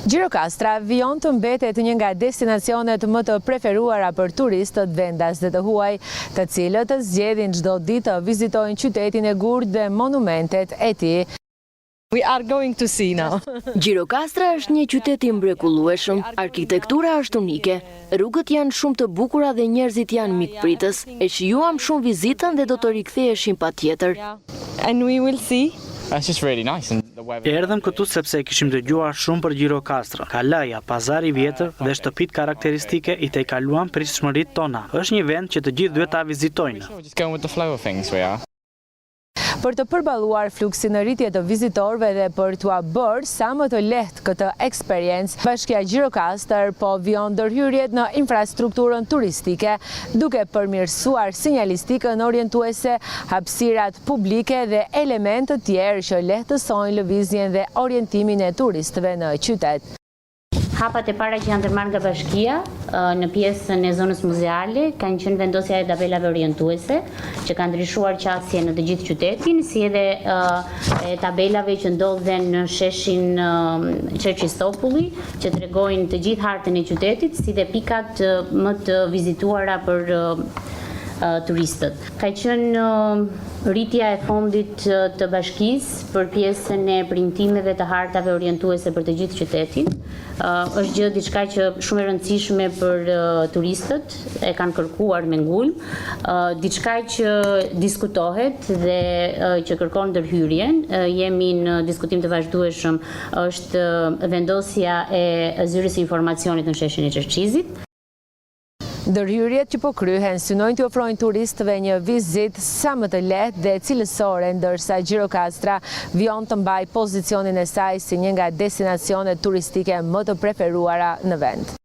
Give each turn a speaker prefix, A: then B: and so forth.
A: Gjirokastra vijon të mbetet një nga destinacionet më të preferuara për turistët vendas dhe të huaj, të cilët zgjedhin çdo ditë të vizitojnë qytetin e Gurë dhe monumentet e tij.
B: We are going to see now.
C: Gjirokastra është një qytet i mrekullueshëm, arkitektura është unike, rrugët janë shumë të bukura dhe njerëzit janë mikpritës. E shijuam shumë vizitën dhe do të riktheheshim patjetër.
B: And we will see.
D: It's just really nice and the weather.
E: Erdhëm këtu sepse kishim dëgjuar shumë për Gjirokastra. Kalaja, pazari i vjetër dhe shtëpitë karakteristike i tejkaluan pritshmëritë tona. Është një vend që të gjithë duhet ta vizitojnë.
D: We're just going with the flow of things, we are.
A: Për të përballuar fluksin në rritje të vizitorëve dhe për t'ua bërë sa më të lehtë këtë eksperiencë, Bashkia Gjirokastër po vijon ndërhyrjet në infrastrukturën turistike, duke përmirësuar sinjalistikën orientuese, hapësirat publike dhe elementë të tjerë që lehtësojnë lëvizjen dhe orientimin e turistëve në qytet.
F: Hapat e para që janë ndërmarrë nga bashkia në pjesën e zonës muzeale kanë qenë vendosja e tabelave orientuese që kanë ndryshuar qasje në të gjithë qytetin, si edhe tabelave që ndodhen në sheshin Qerqistopulli, që tregojnë të gjithë hartën e qytetit, si dhe pikat më të vizituara për turistët. Ka qenë rritja e fondit të bashkisë për pjesën e printimeve të hartave orientuese për të gjithë qytetin. Është gjë diçka që shumë e rëndësishme për turistët, e kanë kërkuar me ngulm, diçka që diskutohet dhe që kërkon ndërhyrjen. Jemi në diskutim të vazhdueshëm është vendosja e zyrës së informacionit në sheshin e Qerqizit.
A: Ndërhyrjet që po kryhen synojnë të ofrojnë turistëve një vizitë sa më të lehtë dhe cilësore, ndërsa Gjirokastra vijon të mbajë pozicionin e saj si një nga destinacionet turistike më të preferuara në vend.